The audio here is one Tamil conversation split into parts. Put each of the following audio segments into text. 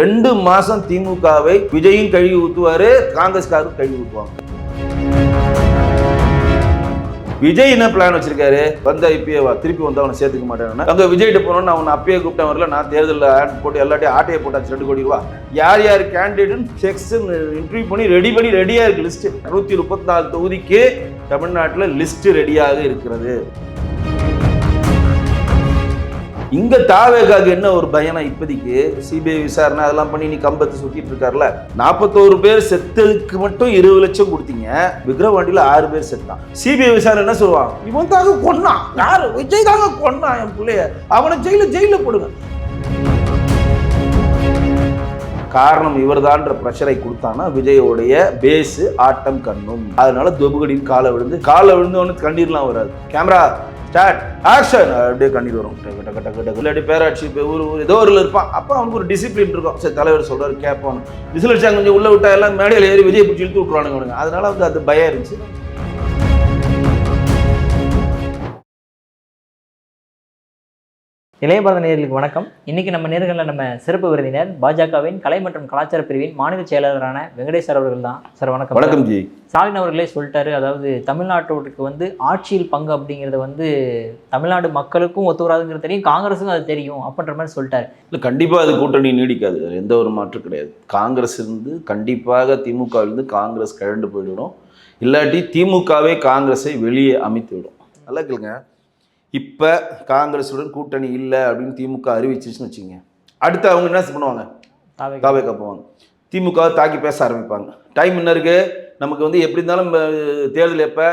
2 மாசம் திமுகவை விஜயும் கழுவி ஊத்துவாரு, காங்கிரஸ்காரரும் கழுவி ஊத்துவாங்க. விஜய் என்ன பிளான் வச்சிருக்காரு? வந்தா இப்பயே வா, திருப்பி வந்தா அவனை சேர்த்துக்க மாட்டேன். அங்க விஜய்கிட்ட போனோம்னு அவனை அப்பயே கூப்பிட்டேன் வரல, நான் தேர்தலில் ஆட் போட்டு எல்லாத்தையும் ஆட்டையை போட்டாச்சு 2 கோடி ரூபா. யார் யார் கேண்டிடேட் செக்ஸ் இன்டர்வியூ பண்ணி ரெடியா இருக்கு லிஸ்ட். 134 தொகுதிக்கு தமிழ்நாட்டில் லிஸ்ட் ரெடியாக இருக்கிறது. இங்க தாவேகாக்கு என்ன ஒரு பயனா, இப்போதைக்கு சிபிஐ விசாரணை அதெல்லாம் பண்ணி நீ கம்பத்தை சுத்திட்டு இருக்காருல. 41 பேர் செத்ததுக்கு மட்டும் 20 லட்சம் கொடுத்தீங்க, விக்ரவாண்டியில 6 பேர் செத்தான். சிபிஐ விசாரணை என்ன சொல்லுவான்? இவன் தாங்க கொன்னான். யாரு? விஜய் தாங்க கொன்னான் என் பிள்ளைய, அவனை ஜெயில போடுங்க. காரணம் இவர்தான்ற பிரஷரை கொடுத்தானா விஜயோடைய பேஸ் ஆட்டம் கண்ணும். அதனால தொபுகடின்னு காலை விழுந்து கண்ணீர்லாம் வராது. கேமரா ஸ்டார்ட் ஆக்ஷன் அப்படியே கண்ணீர் வரும். இல்லாட்டி பேராட்சி ஏதோ ஒரு இருப்பான். அப்போ அவனுக்கு ஒரு டிசிப்ளின் இருக்கும். சரி, தலைவர் சொல்றாரு கேட்பான். விசில் அடிச்சாங்க கொஞ்சம் உள்ள விட்டா எல்லாம் மேடையில் ஏறி விஜய் பிடிச்சி இழுத்து விட்டுருவானுங்க. அதனால வந்து அது பயம் இருந்துச்சு. இளைய பாரத நேயர்களுக்கு வணக்கம். இன்னைக்கு நம்ம நேர்களில் நம்ம சிறப்பு விருந்தினர் பாஜகவின் கலை மற்றும் கலாச்சார பிரிவின் மாநில செயலாளரான வெங்கடேஷ் சார் அவர்கள் தான். சார் வணக்கம். வணக்கம் ஜி. ஸ்டாலின் அவர்களே சொல்லிட்டாரு, அதாவது தமிழ்நாட்டுக்கு வந்து ஆட்சியில் பங்கு அப்படிங்கிறது வந்து தமிழ்நாடு மக்களுக்கும் ஒத்து வராதுங்கிறது தெரியும், காங்கிரஸுக்கும் அது தெரியும் அப்படின்ற மாதிரி சொல்லிட்டாரு. இல்லை, கண்டிப்பாக அது கூட்டணி நீடிக்காது, எந்த ஒரு மாற்றம் கிடையாது. காங்கிரஸ் இருந்து கண்டிப்பாக திமுகவிலிருந்து காங்கிரஸ் கழண்டு போய்விடும். இல்லாட்டி திமுகவே காங்கிரஸை வெளியே அமைத்து விடும். நல்லா கேளுங்க, இப்போ காங்கிரஸுடன் கூட்டணி இல்லை அப்படின்னு திமுக அறிவிச்சிச்சுன்னு வச்சுக்கோங்க, அடுத்து அவங்க என்ன பண்ணுவாங்க? தாவேகா போவாங்க, திமுக தாக்கி பேச ஆரம்பிப்பாங்க. டைம் என்ன இருக்குது நமக்கு? வந்து எப்படி இருந்தாலும் தேர்தல் எப்போ?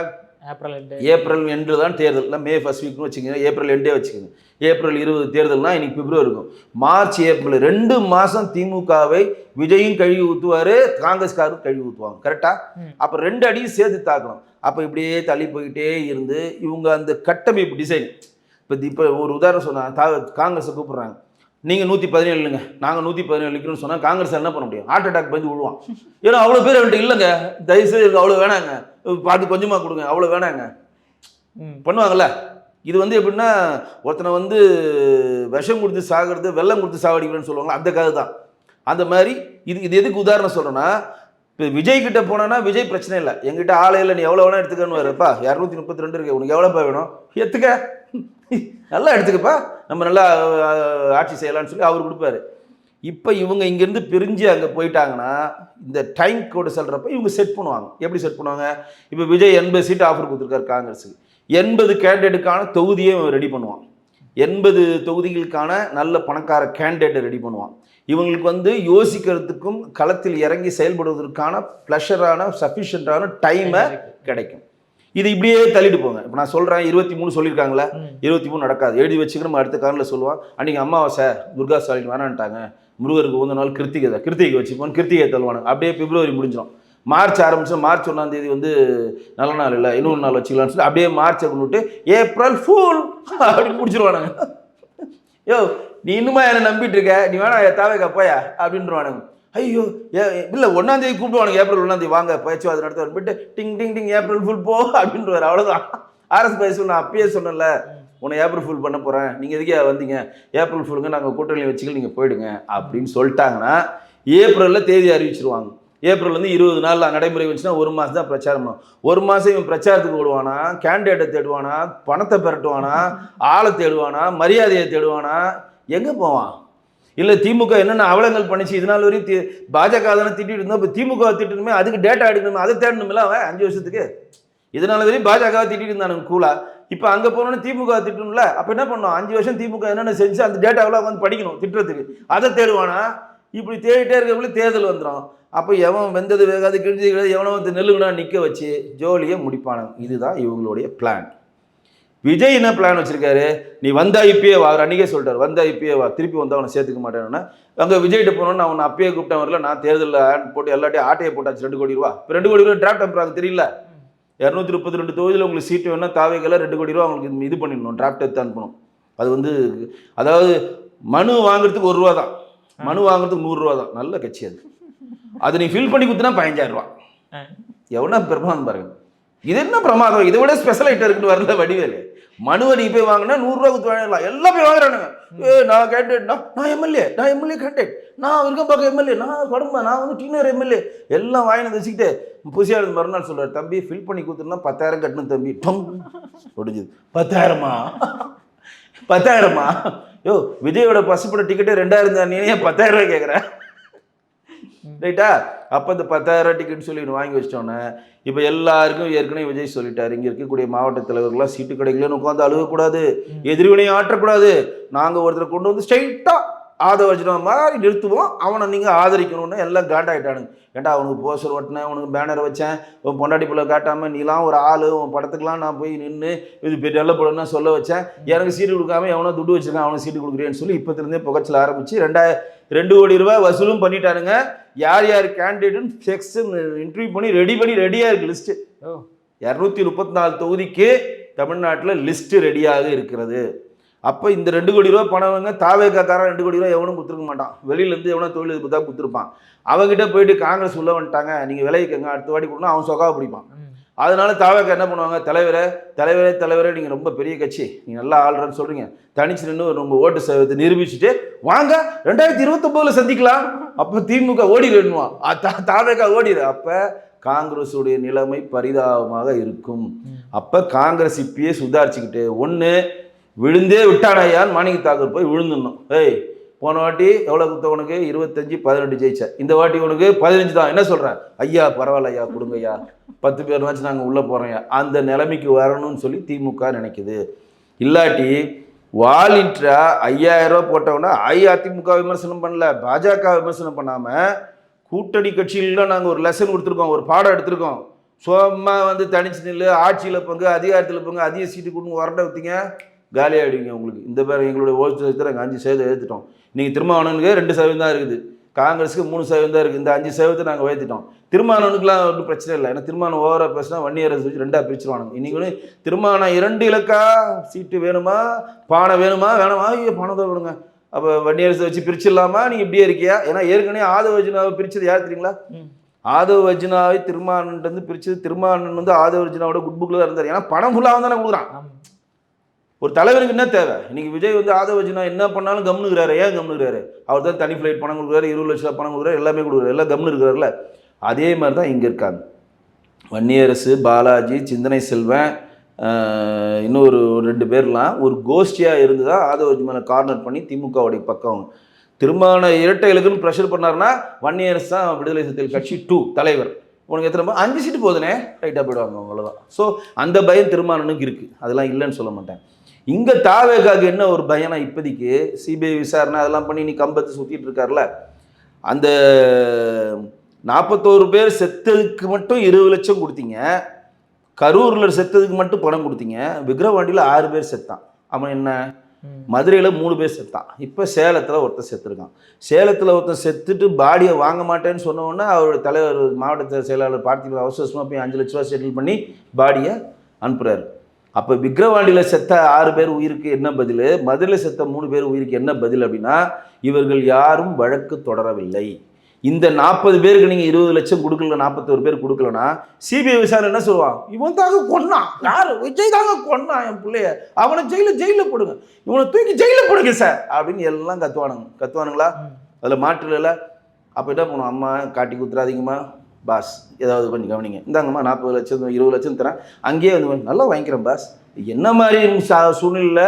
ஏப்ரல் எண்டு தான் தேர்தல். இல்லை, மே ஃபர்ஸ்ட் வீக்னு வச்சுக்கோங்க, ஏப்ரல் எண்டே வச்சுக்கோங்க. ஏப்ரல் 20 தேர்தல்னா இன்னைக்கு பிப்ரவரி இருக்கும். மார்ச் ஏப்ரல் 2 மாதம் திமுகவை விஜயும் கழுவி ஊற்றுவார், காங்கிரஸ்காரரும் கழுவி ஊற்றுவாங்க. கரெக்டாக? அப்போ 2 அடியும் சேர்த்து தாக்கணும். அப்போ இப்படியே தள்ளி போய்கிட்டே இருந்து இவங்க அந்த கட்டமைப்பு டிசைன். இப்போ ஒரு உதாரணம் சொன்னால், காங்கிரஸை கூப்பிட்றாங்க, நீங்கள் 117 இல்லைங்க, நாங்கள் 117 நிற்கிறோம்னு சொன்னால் காங்கிரஸ் என்ன பண்ண முடியும்? ஹார்ட் அட்டாக் பண்ணி விழுவான். ஏன்னா அவ்வளோ பேர் அவன்கிட்ட இல்லைங்க, தயவுசெய்து அவ்வளோ வேணாங்க, பார்த்து கொஞ்சமாக கொடுங்க, அவ்வளோ வேணாங்க பண்ணுவாங்கள்ல. இது வந்து எப்படின்னா, ஒருத்தனை வந்து விஷம் கொடுத்து சாகிறது, வெள்ளம் கொடுத்து சாவடிக்கிறேன்னு சொல்லுவாங்களா, அந்த கதை தான். அந்த மாதிரி இது எதுக்கு உதாரணம் சொல்கிறேன்னா, இப்போ விஜய் கிட்ட போனோன்னா விஜய் பிரச்சனை இல்லை, எங்கிட்ட ஆளே இல்லை, நீ எவ்வளோ வேணா எடுத்துக்கன்னு வரப்பா, 232 இருக்கு, உனக்கு எவ்வளோப்பா வேணும் எடுத்துக்க, நல்லா எடுத்துக்கப்பா, நம்ம நல்லா ஆட்சி செய்யலாம்னு சொல்லி அவர் கொடுப்பாரு. இப்போ இவங்க இங்கேருந்து பிரிஞ்சு அங்கே போயிட்டாங்கன்னா இந்த டைம் கோடு சொல்கிறப்ப இவங்க செட் பண்ணுவாங்க. எப்படி செட் பண்ணுவாங்க? இப்போ விஜய் 80 சீட் ஆஃபர் கொடுத்துருக்காரு காங்கிரஸுக்கு, 80 கேண்டிடேட்டுக்கான தொகுதியை ரெடி பண்ணுவான், 80 தொகுதிகளுக்கான நல்ல பணக்கார கேண்டிடேட்டை ரெடி பண்ணுவான். இவங்களுக்கு வந்து யோசிக்கிறதுக்கும் களத்தில் இறங்கி செயல்படுவதற்கான ப்ளஷரான சஃபிஷியண்டான டைமை கிடைக்கும். இது இப்படியே தள்ளிட்டு போங்க. இப்போ நான் சொல்கிறேன் 23 சொல்லியிருக்காங்களா, 23 நடக்காது, எழுதி வச்சுக்க. நம்ம அடுத்த காரில் சொல்லுவான், அன்றைக்கி அமாவாசை துர்கா ஸ்டாலின் வேணான்ட்டாங்க, முருகருக்கு 1 நாள் கிருத்திகை வச்சுப்போம், கிருத்திகை தள்ளுவானுங்க. அப்படியே பிப்ரவரி முடிஞ்சிடும். மார்ச் ஆரம்பிச்சு, மார்ச் 1ஆம் தேதி வந்து நல்ல நாள் இல்லை, இன்னொரு நாள் வச்சுக்கலாம்னு சொல்லி அப்படியே மார்ச்சை கொண்டுட்டு ஏப்ரல் ஃபுல் அப்படின்னு முடிச்சிருவானுங்க. யோ, நீ இன்னுமா என்னை நம்பிட்டு இருக்க, நீ வேணா தாவேகா போயா அப்படின்றவானுங்க. ஐயோ, இல்லை 1ஆம் தேதி கூப்பிடுவானுங்க, ஏப்ரல் 1ஆம் தேதி வாங்க பயிற்சி அது நடத்த வந்துட்டு டிங் டிங் டிங் ஏப்ரல் ஃபுல் போ அப்படின்றவாரு. அவ்வளோதான். ஆர்எஸ் பயிற்சி நான் அப்பயே சொன்னேன்ல, உன்னை ஏப்ரல் ஃபுல் பண்ண போகிறேன், நீங்கள் எதுக்கே வந்தீங்க, ஏப்ரல் ஃபுல்லுங்க, நாங்கள் கூட்டணி வச்சுக்கல, நீங்கள் போயிடுங்க அப்படின்னு சொல்லிட்டாங்கன்னா ஏப்ரலில் தேதி அறிவிச்சிருவாங்க. ஏப்ரல் வந்து 20 நாள் நடைமுறை வந்துச்சுன்னா 1 மாதம் தான் பிரச்சாரம். 1 மாதம் இவன் பிரச்சாரத்துக்கு ஓடுவானா, கேண்டிடேட்டை தேடுவானா, பணத்தை பெரட்டுவானா, ஆளை தேடுவானா, மரியாதையை தேடுவானா, எங்கே போவான்? இல்லை திமுக என்னென்ன அவலங்கள் பண்ணிச்சு இதனால் வரையும் பாஜக தானே திட்டிட்டு இருந்தோம், இப்போ திமுக திட்டணுமே, அதுக்கு டேட்டா எடுக்கணுமே, அதை தேடணுமில்ல அவன் 5 வருஷத்துக்கு. இதனால வரையும் பாஜக திட்டிட்டு இருந்தானுங்க கூலா. இப்போ அங்கே போனோன்னு திமுக திட்டணும்ல, அப்போ என்ன பண்ணோம்? 5 வருஷம் திமுக என்னென்ன செஞ்சு அந்த டேட்டாவெல்லாம் வந்து படிக்கணும் திட்டுறதுக்கு, அதை தேடுவானா? இப்படி தேடிட்டே இருக்கிறவங்களே தேர்தல் வந்துடும். அப்போ எவன் வெந்தது வேகாது கிழிஞ்சது கிடையாது, எவனோ வந்து நெல்லுங்கனா நிற்க வச்சு ஜோலியை முடிப்பானாங்க. இதுதான் இவங்களுடைய பிளான். விஜய் என்ன பிளான் வச்சிருக்காரு? நீ வந்தா இப்பயே வா, அன்றைக்கே சொல்லிட்டார், வந்தா இப்பயே வா, திருப்பி வந்தால் அவனை சேர்த்துக்க மாட்டேன்னா. அங்கே விஜய்கிட்ட போனோன்னு அவனை அப்பயே கூப்பிட்டேன் வரல, நான் தேர்தலில் ஆட் போட்டு எல்லாத்தையும் ஆட்டையை போட்டாச்சு 2 கோடி ரூபா. இப்போ 2 கோடி ரூபா டிராஃப்ட் அனுப்புறாங்க தெரியல. 232 தொகுதியில் உங்களுக்கு சீட்டு வேணா தாவேகல 2 கோடி ரூபா அவங்களுக்கு இது பண்ணிடணும், டிராஃப்ட் எடுத்து அனுப்பணும். அது வந்து அதாவது மனு வாங்குறதுக்கு 1 ரூபா தான், மனு வாங்குறதுக்கு 100 ரூபா தான். நல்ல கட்சி அது. அதை நீ ஃபில் பண்ணி கொடுத்தனா 15,000 ரூபா. எவ்வளோ பெருமான் பாருங்க. இது என்ன பிரமாதம், இதை விட ஸ்பெஷல் ஐட்டம் இருக்குன்னு வரல வடிவேலு. மனுவை நீ போய் வாங்கினா 100 ரூபா கொடுத்து வாங்கிடலாம், எல்லாம் போய் வாங்குறானுங்க. நான் கேண்டேட், நான் எம்எல்ஏ கேண்டேட், நான் இருக்க பக்கம் எம்எல்ஏ, நான் குடும்ப, நான் வந்து டீனர் எம்எல்ஏ, எல்லாம் வாங்கி வச்சுக்கிட்டு புசியாளர் மறுநாள் சொல்றாரு, தம்பி ஃபில் பண்ணி கொடுத்துருந்தா 10,000 கட்டணும் தம்பி. முடிஞ்சது. 10,000மா 10,000மா? யோ விஜயோட பசுப்பட டிக்கெட்டே 2,000 தான், நீ ஏன் 10,000 ரூபாய் கேட்குற? ரைட்டா? அப்போ இந்த 10,000 டிக்கெட் சொல்லி வாங்கி வச்சிட்டோன்னே இப்போ எல்லாருக்கும் ஏற்கனவே விஜய் சொல்லிட்டாரு, இங்கே இருக்கக்கூடிய மாவட்ட தலைவர்கள்லாம் சீட்டு கிடைக்கலன்னு உட்காந்து அழுகக்கூடாது, எதிர்வினையும் ஆற்றக்கூடாது, நாங்கள் ஒருத்தரை கொண்டு வந்து ஸ்ட்ரைட்டாக ஆதரவு மாதிரி நிறுத்துவோம், அவனை நீங்கள் ஆதரிக்கணும்னு எல்லாம் காண்டாயிட்டானுங்க. ஏன்டா அவனுக்கு போஸ்டர் ஓட்டினேன், உனக்கு பேனரை வச்சேன், உன் பொண்டாட்டி பிள்ளை காட்டாமல் நீலாம் ஒரு ஆள், உன் படத்துக்கெலாம் நான் போய் நின்று இது பெரிய நல்ல படம்னா சொல்ல வச்சேன், எனக்கு சீட்டு கொடுக்காம எவனோ துட்டு வச்சுருக்கான் அவனுக்கு சீட்டு கொடுக்குறேன்னு சொல்லி இப்போத்துலேருந்தே புகைச்சல் ஆரம்பித்து 2 கோடி ரூபாய் வசூலும் பண்ணிட்டானுங்க. யார் யார் கேண்டிடேட்னு செக்ஸ் இன்டர்வியூ பண்ணி ரெடியாக இருக்குது லிஸ்ட்டு. 234 தொகுதிக்கு தமிழ்நாட்டில் லிஸ்ட்டு ரெடியாக இருக்கிறது. அப்போ இந்த 2 கோடி ரூபா பணவங்க தாவேக்காரன் 2 கோடி ரூபா எவனும் கொடுத்துருக்க மாட்டான், வெளியிலேருந்து எவனோ தொழில் எதிர்ப்பு தான் கொடுத்துருப்பான். அவங்ககிட்ட போயிட்டு காங்கிரஸ் உள்ள வந்துட்டாங்க, நீங்கள் விலைக்குங்க அடுத்த வாட்டி கொடுக்கணும், அவன் சொக்காவை பிடிப்பான். அதனால தாவேக்கா என்ன பண்ணுவாங்க, தலைவரே நீங்கள் ரொம்ப பெரிய கட்சி, நீங்கள் நல்லா ஆள்றன்னு சொல்கிறீங்க, தனிச்சு நின்று ரொம்ப ஓட்டு சதவீதத்தை நிரூபிச்சுட்டு வாங்க 2029 சந்திக்கலாம். அப்போ திமுக ஓடிடுவான், தாவேக்கா ஓடிடு. அப்போ காங்கிரஸுடைய நிலைமை பரிதாபமாக இருக்கும். அப்போ காங்கிரஸ் இப்பயே சுதாரிச்சுக்கிட்டு ஒன்று விழுந்தே விட்டானாயான்னு மாணிக்க தாக்கூர் போய் விழுந்துடணும். ஏய் போன வாட்டி எவ்வளோ கொடுத்த உனக்கு 25-18 ஜெயிச்ச, இந்த வாட்டி உனக்கு 15 தான், என்ன சொல்கிறேன், ஐயா பரவாயில்ல ஐயா கொடுங்க ஐயா, 10 பேர் வச்சு நாங்கள் உள்ளே போகிறோம், அந்த நிலைமைக்கு வரணும்னு சொல்லி திமுக நினைக்குது. இல்லாட்டி வாலின்ட்ரா 5,000 ரூபா போட்டவொன்னா அஇஅதிமுக விமர்சனம் பண்ணல, பாஜக விமர்சனம் பண்ணாமல் கூட்டணி கட்சியிலாம் நாங்கள் ஒரு லெசன் கொடுத்துருக்கோம், ஒரு பாடம் எடுத்திருக்கோம். சும்மா வந்து தனிச்சு நில்லு, ஆட்சியில் பங்கு, அதிகாரத்தில் பங்கு, அதிக சீட்டு கொடுங்க வரட்ட வைத்தீங்க, காலியாகிடுவீங்க உங்களுக்கு. இந்த பேர் எங்களுடைய ஓட்டு நாங்கள் 5% ஏற்றுட்டோம், நீங்கள் திருமாவளவனுக்கு 2% தான் இருக்குது, காங்கிரஸுக்கு 3% தான் இருக்குது, இந்த 5% நாங்கள் உயர்த்திட்டோம். திருமாவளவனுக்குலாம் ஒன்றும் பிரச்சனை இல்லை, ஏன்னா திருமாவளவன் ஓவராக பேசினா வன்னியரசு வச்சு 2ஆக பிரிச்சுருவானுங்க. இன்றைக்கி ஒன்று திருமாவளவன் 2 இலக்கா சீட்டு வேணுமா, பானை வேணுமா வேணாமா, பணத்தை விடுங்க, அப்போ வன்னியரசை வச்சு பிரிச்சிடலாமா, நீங்கள் இப்படியே இருக்கியா? ஏன்னா ஏற்கனவே ஆதவ அர்ஜுனாவை பிரித்தது யார் தெரியுங்களா? ஆதவ அர்ஜுனாவை திருமாவளவன் பிரித்தது, திருமாவளவன் வந்து ஆதவ அர்ஜுனாவோட குட் புக்கில் தான் இருந்தார், ஏன்னா பணம் ஃபுல்லாக தானே கொடுக்குறான். ஒரு தலைவருக்கு என்ன தேவை? இன்னைக்கு விஜய் வந்து ஆதவ அர்ஜுனா என்ன பண்ணாலும் கம்னுக்கிறாரு. ஏன் கம்னுக்கிறாரு? அவர் தான் தனி ஃப்ளைட் பணம் கொடுக்குறாரு, 20 லட்ச ரூபா பணம் கொடுக்குறாரு, எல்லாமே கொடுக்குறாரு, எல்லாம் கம்னு இருக்கிறாருல. அதே மாதிரி தான் இங்கே இருக்காங்க. வன்னியரசு, பாலாஜி, சிந்தனை செல்வன், இன்னொரு 2 பேர்லாம் ஒரு கோஷ்டியாக இருந்து தான் ஆதவ அர்ஜுனா கார்னர் பண்ணி திமுகவுடைய பக்கம் திருமான இரட்டை இலக்குன்னு ப்ரெஷர் பண்ணாருன்னா வன்னியரசு தான் விடுதலை சிறுத்தைகள் கட்சி 2 தலைவர். உனக்கு எத்தனை 5 சீட்டு போதுனே ரைட்டாக போயிடுவாங்க, அவ்வளோதான். ஸோ அந்த பயம் திருமாவளவனுக்கு இருக்குது, அதெல்லாம் இல்லைன்னு சொல்ல மாட்டேன். இங்கே தாவேகாவுக்கு என்ன ஒரு பயனா, இப்போதைக்கு சிபிஐ விசாரணை அதெல்லாம் பண்ணி நீ கம்பத்தை சுற்றிட்டு இருக்கார்ல, அந்த 41 பேர் செத்ததுக்கு மட்டும் 20 லட்சம் கொடுத்தீங்க, கரூரில் செத்ததுக்கு மட்டும் பணம் கொடுத்தீங்க, விக்கிரவாண்டியில் 6 பேர் செத்தான். அவன் என்ன மதுரையில் 3 பேர் செத்தான், இப்போ சேலத்தில் ஒருத்தர் செத்துருக்கான். சேலத்தில் ஒருத்தர் செத்துட்டு பாடியை வாங்க மாட்டேன்னு சொன்னோன்னா அவருடைய தலைவர் மாவட்ட செயலாளர் பார்த்திபன் அவசரமாக போய் 5 லட்ச ரூபா செட்டில் பண்ணி பாடியை அனுப்புகிறாரு. அப்போ விக்கிரவாண்டியில் செத்த 6 பேர் உயிருக்கு என்ன பதில், மதுரையில் செத்த 3 பேர் உயிருக்கு என்ன பதில் அப்படின்னா, இவர்கள் யாரும் வழக்கு தொடரவில்லை. இந்த 40 பேருக்கு நீங்கள் 20 லட்சம் கொடுக்கல, 41 பேர் கொடுக்கலன்னா சிபிஐ விசாரணை என்ன சொல்லுவான், இவன் தாங்க கொன்னான், யார் விஜய் தாங்க கொன்னான் என் பிள்ளைய, அவனை ஜெயிலில் போடுங்க, இவனை தூக்கி ஜெயிலில் போடுங்க சார் அப்படின்னு எல்லாம் கத்துவானுங்களா? அதில் மாற்று இல்லை. அப்போ என்ன பண்ணுவோம், அம்மா காட்டி குத்துறாதீங்கம்மா பாஸ், ஏதாவது கொஞ்சம் கவனிங்க, இந்தாங்கம்மா 40 லட்சம் 20 லட்சம் தரேன், அங்கேயே வந்து நல்லா வாங்கிக்கிறேன் பாஸ். என்ன மாதிரி சூழ்நிலையில்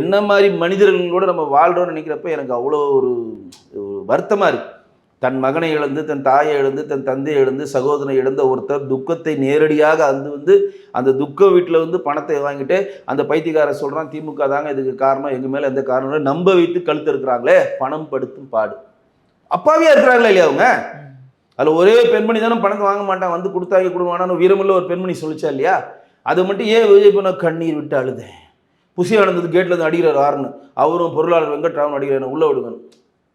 என்ன மாதிரி மனிதர்களோட நம்ம வாழ்கிறோன்னு நினைக்கிறப்ப எனக்கு அவ்வளோ ஒரு வருத்தமாக இருக்குது. தன் மகனை இழந்து, தன் தாயை இழந்து, தன் தந்தையை இழந்து, சகோதரனை இழந்த ஒருத்தர் துக்கத்தை நேரடியாக அந்த துக்க வீட்டில் வந்து பணத்தை வாங்கிட்டு அந்த பைத்தியக்காரர் சொல்கிறான் திமுக தாங்க இதுக்கு காரணம், எங்கள் மேலே எந்த காரணம் நம்ப வைத்து கழுத்து இருக்கிறாங்களே, பணம் படுத்தும் பாடு. அப்பாவியாக இருக்கிறாங்களே இல்லையா அவங்க? அதில் ஒரே பெண்மணி தானே பணத்தை வாங்க மாட்டான், வந்து கொடுத்தாங்க கொடுவானான்னு வீரமுள்ள ஒரு பெண்மணி சொல்லிச்சா இல்லையா? அதை மட்டும் ஏன் விஜய் பண்ண கண்ணீர் விட்டு அழுதேன். புசி ஆனந்தது கேட்டில் இருந்து அடிக்கிறார் ஆறுன்னு, அவரும் பொருளாளர் வெங்கட்ராமன் அடிக்கிறார், உள்ளே விடுங்கன்னு.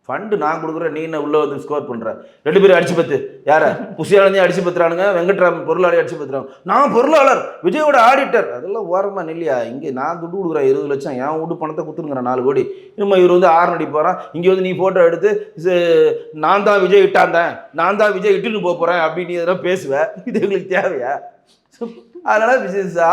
ஃபண்டு நான் கொடுக்குறேன், நீ என்ன உள்ளே வந்து ஸ்கோர் பண்ணுறேன், 2 பேரும் அடிச்சு பத்து. யாரை? புசியானந்தையும் அடிச்சு பத்துறானுங்க, வெங்கட்ராமன் பொருளாளர் அடிச்சு பத்துறாங்க. நான் பொருளாளர், விஜயோட ஆடிட்டர், அதெல்லாம் ஓரமாக நெல்லியா? இங்கே நான் துட்டு கொடுக்குறேன் 20 லட்சம், என் வீட்டு பணத்தை கொடுத்துருங்கிறேன் 4 கோடி. இன்னும் இவர் வந்து 6 அடி போகிறான், இங்கே வந்து நீ ஃபோட்டோ எடுத்து நான் தான் விஜய் இட்டாந்தேன், நான் தான் விஜய் இட்டுன்னு போகிறேன் அப்படின்னு எதனா பேசுவேன். இது எங்களுக்கு தேவையா? அதனால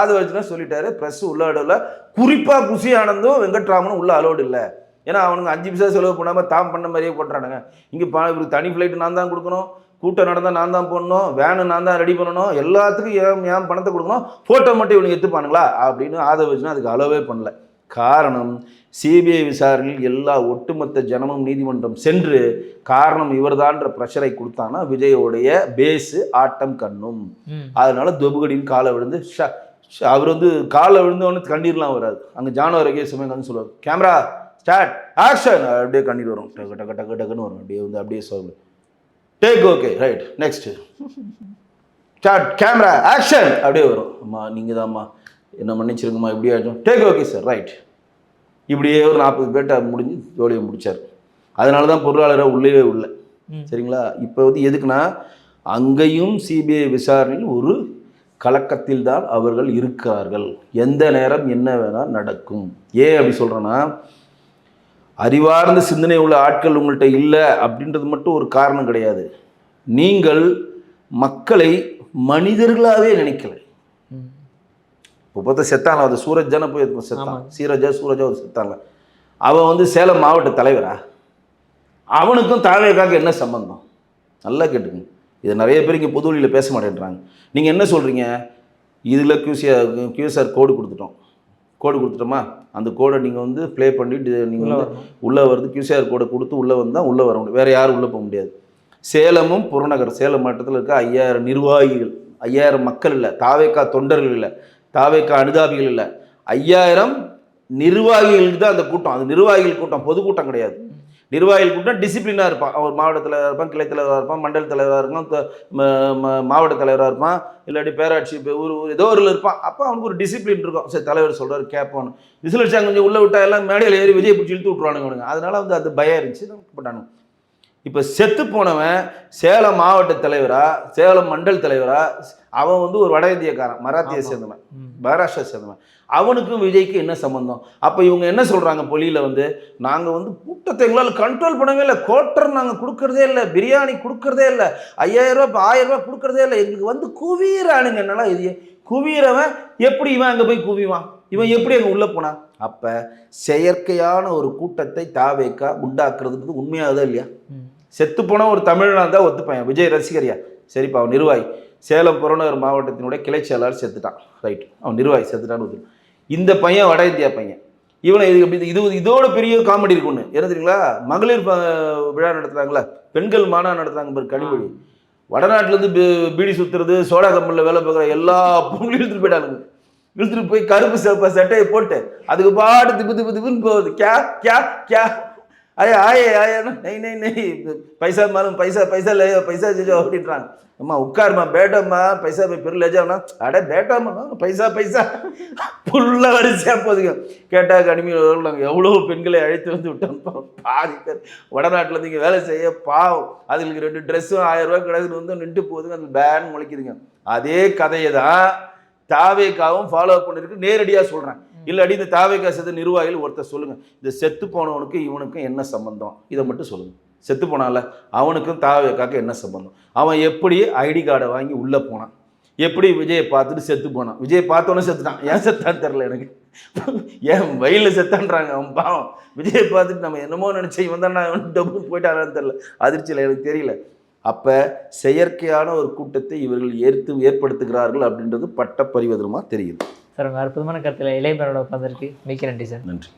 ஆதவர்ஜுனா சொல்லிட்டாரு, ப்ரெஸ் உள்ள அலோடு, குறிப்பாக குஷி ஆனந்தும் வெங்கட்ராமனும் உள்ள அலோடு இல்லை. ஏன்னா அவனுங்க 5 பைசா செலவு பண்ணாமல் தாம் பண்ண மாதிரியே போட்டுறானுங்க. இங்கே இவருக்கு தனி ஃப்ளைட்டு நான் தான் கொடுக்கணும், கூட்டம் நடந்தால் நான் தான் போடணும், வேனு நான் தான் ரெடி பண்ணணும், எல்லாத்துக்கும் ஏன் பணத்தை கொடுக்கணும், ஃபோட்டோ மட்டும் இவனுக்கு எடுத்துப்பானுங்களா அப்படின்னு ஆதவர்ஜுனா அதுக்கு அலோவே பண்ணல. காரணம், சிபிஐ விசாரணையில் எல்லா ஒட்டுமொத்த ஜனமும் நீதிமன்றம் சென்று காரணம் இவர்தான்ற ப்ரெஷரை கொடுத்தாங்கன்னா விஜயோடைய பேஸு ஆட்டம் கண்ணும். அதனால தொபுகடின்னு காலை விழுந்து அவர் வந்து காலை விழுந்தவொன்னு கண்ணீர்லாம் வராது. அங்கே ஜானோ ரகேஷ் சொல்லுவார், கேமரா ஸ்டார்ட் ஆக்ஷன், அப்படியே கண்ணீர் வரும், டக்கு டக்கு டக்கு டக்குன்னு வரும். அப்படியே சொல்லு, take okay right next start camera action, அப்படியே வரும். அம்மா நீங்கள் தான்ம்மா என்ன மன்னிச்சிருங்கம்மா, இப்படி ஆகிடும், டேக் ஓகே சார் ரைட். இப்படியே ஒரு 40 பேர்ட்ட முடிஞ்சு ஜோலியை முடித்தார். அதனால தான் பொருளாளராக உள்ளே உள்ள. சரிங்களா? இப்போ வந்து எதுக்குன்னா அங்கேயும் சிபிஐ விசாரணையில் ஒரு கலக்கத்தில் தான் அவர்கள் இருக்கிறார்கள். எந்த நேரம் என்ன வேணால் நடக்கும். ஏன் அப்படி சொல்கிறேன்னா, அறிவார்ந்த சிந்தனை உள்ள ஆட்கள் உங்கள்கிட்ட இல்லை அப்படின்றது மட்டும் ஒரு காரணம் கிடையாது. நீங்கள் மக்களை மனிதர்களாகவே நினைக்கல. இப்போ பார்த்தா செத்தான்ல, அது சூரஜ் தானே போய் செத்தான், சூரஜா ஒரு செத்தான்ல, அவன் வந்து சேலம் மாவட்ட தலைவரா? அவனுக்கும் தாவேக்காக என்ன சம்பந்தம்? நல்லா கேட்டுங்க. இதை நிறைய பேர் இங்கே பொது வழியில் பேச மாட்டேன்றாங்க. நீங்கள் என்ன சொல்கிறீங்க, இதில் கியூஆர் கோடு கொடுத்துட்டோமா, அந்த கோடை நீங்கள் வந்து ப்ளே பண்ணிட்டு நீங்கள் வந்து உள்ளே வருது, கியூஆர் கோடை கொடுத்து உள்ளே வந்தால் உள்ளே வர முடியும், வேறு யாரும் உள்ளே போக முடியாது. சேலமும் புறநகர், சேலம் மாவட்டத்தில் இருக்க 5000 நிர்வாகிகள், 5000 மக்கள் இல்லை, தாவேக்கா தொண்டர்கள் இல்லை, தாவேக்கா அனுதாபிகள் இல்லை, 5000 நிர்வாகிகளுக்கு தான் அந்த கூட்டம். அது நிர்வாகிகள் கூட்டம், பொதுக்கூட்டம் கிடையாது. நிர்வாகிகள் கூட்டம் டிசிப்ளினாக இருப்பான். அவர் மாவட்ட தலைவராக இருப்பான், கிளை தலைவராக இருப்பான், மண்டல தலைவராக இருப்பான், மாவட்ட தலைவராக இருப்பான், இல்லாட்டி பேராட்சி ஊர் ஏதோ ஒரு இருப்பான். அப்போ அவனுக்கு ஒரு டிசிப்ளின் இருக்கும். சரி தலைவர் சொல்கிறார் கேட்பானு, விசில் அடிச்சாங்க கொஞ்சம் உள்ளே விட்டா எல்லாம் மேடையில் ஏறி விஜய் பிடிச்சி இழுத்து விட்ருவானுங்க. அதனால வந்து அது பயம் இருந்துச்சு, போட்டானுங்க. இப்போ செத்து போனவன் சேலம் மாவட்ட தலைவரா, சேலம் மண்டல் தலைவரா, அவன் வந்து ஒரு வட இந்தியக்காரன், மராத்தியை சேர்ந்தவன், மகாராஷ்டிரா சேர்ந்தவன். அவனுக்கும் விஜய்க்கு என்ன சம்பந்தம்? அப்போ இவங்க என்ன சொல்கிறாங்க பொலியில் வந்து, நாங்கள் வந்து கூட்டத்தை எங்களால் கண்ட்ரோல் பண்ணவே இல்லை, கோட்டர் நாங்கள் கொடுக்குறதே இல்லை, பிரியாணி கொடுக்குறதே இல்லை, 5000 ரூபா 1000 ரூபா கொடுக்குறதே இல்லை, எங்களுக்கு வந்து குவியிறானுங்க. என்னன்னா இது குவியிறவன் எப்படி இவன் அங்கே போய் குவிவான், இவன் எப்படி அங்கே உள்ளே போனான்? அப்போ செயற்கையான ஒரு கூட்டத்தை தாவேக்கா உண்டாக்குறதுக்கு உண்மையாகதான் இல்லையா? செத்து போன ஒரு தமிழனாக தான் ஒத்துப்பேன், விஜய் ரசிகரியா? சரிப்பா, அவன் நிர்வாகி, சேலம் புறநகர் மாவட்டத்தினுடைய கிளை செயலாளர் செத்துட்டான், ரைட், அவன் நிர்வாகி செத்துட்டான்னு. இந்த பையன் வட இந்தியா பையன், இவனை இதோட பெரிய காமெடி இருக்குன்னு என்ன தெரியுங்களா? மகளிர் விழா நடத்துகிறாங்களா, பெண்கள் மாநாடு நடத்துகிறாங்க கனிமொழி, வடநாட்டிலேருந்து பீடி சுற்றுறது, சோடா கம்பெனியில் வேலை பார்க்குற எல்லா பொங்கலும் இழுத்துட்டு போயிட்டானுங்க. இழுத்துட்டு போய் கருப்பு சட்டையை போட்டு அதுக்கு பாட்டு திப்புன்னு போகுது. கே கே கே ஆயே ஆயே ஆயா நெய் நெய் நெய், பைசா மாலும் பைசா பைசா லே பைசா ஜெஜோ அப்படின்றாங்க. அம்மா உட்காருமா, பேட்டம்மா பைசா போய் பெரு லேஜானா, அடே பேட்டாம்மா பைசா பைசா ஃபுல்லாக வரிசையாக போதுங்க. கேட்டால் கனிமையில் நாங்கள் எவ்வளோ பெண்களை அழைத்து வந்து விட்டோம். பாதி பேர் வடநாட்டில் இங்கே வேலை செய்ய பாவம், அதுங்களுக்கு 2 ட்ரெஸ்ஸும் 1000 ரூபா கிடையாது வந்து நின்று போகுதுங்க, அது பேன் முளைக்குதுங்க. அதே கதையை தான் தாவேக்காவும் ஃபாலோ பண்ணிருக்கு. நேரடியாக சொல்கிறேன், இல்லாட்டி இந்த தாவேக்கா செத்து நிர்வாகிகள் ஒருத்தர் சொல்லுங்கள், இந்த செத்து போனவனுக்கு இவனுக்கும் என்ன சம்பந்தம், இதை மட்டும் சொல்லுங்கள். செத்து போனால அவனுக்கும் தாவேக்காக்கு என்ன சம்பந்தம்? அவன் எப்படி ஐடி கார்டை வாங்கி உள்ளே போனான், எப்படி விஜயை பார்த்துட்டு செத்து போனான்? விஜயை பார்த்தோன்னே செத்துட்டான், ஏன் செத்தான்னு தெரில எனக்கு, ஏன் வயலில் செத்தான்றாங்க. அவன் பாவம் விஜயை பார்த்துட்டு நம்ம என்னமோ நினச்சி இவன் தான் டபுள் போயிட்டானான்னு தெரில, அதிர்ச்சியில் எனக்கு தெரியல. அப்போ செயற்கையான ஒரு கூட்டத்தை இவர்கள் ஏற்படுத்துகிறார்கள் அப்படின்றது பட்ட பரிவதமாக தெரியுது. சார் உங்கள் அற்புதமான கருத்தில் இளையமரோட உட்காந்துருக்கு. மிக்க நன்றி சார். நன்றி.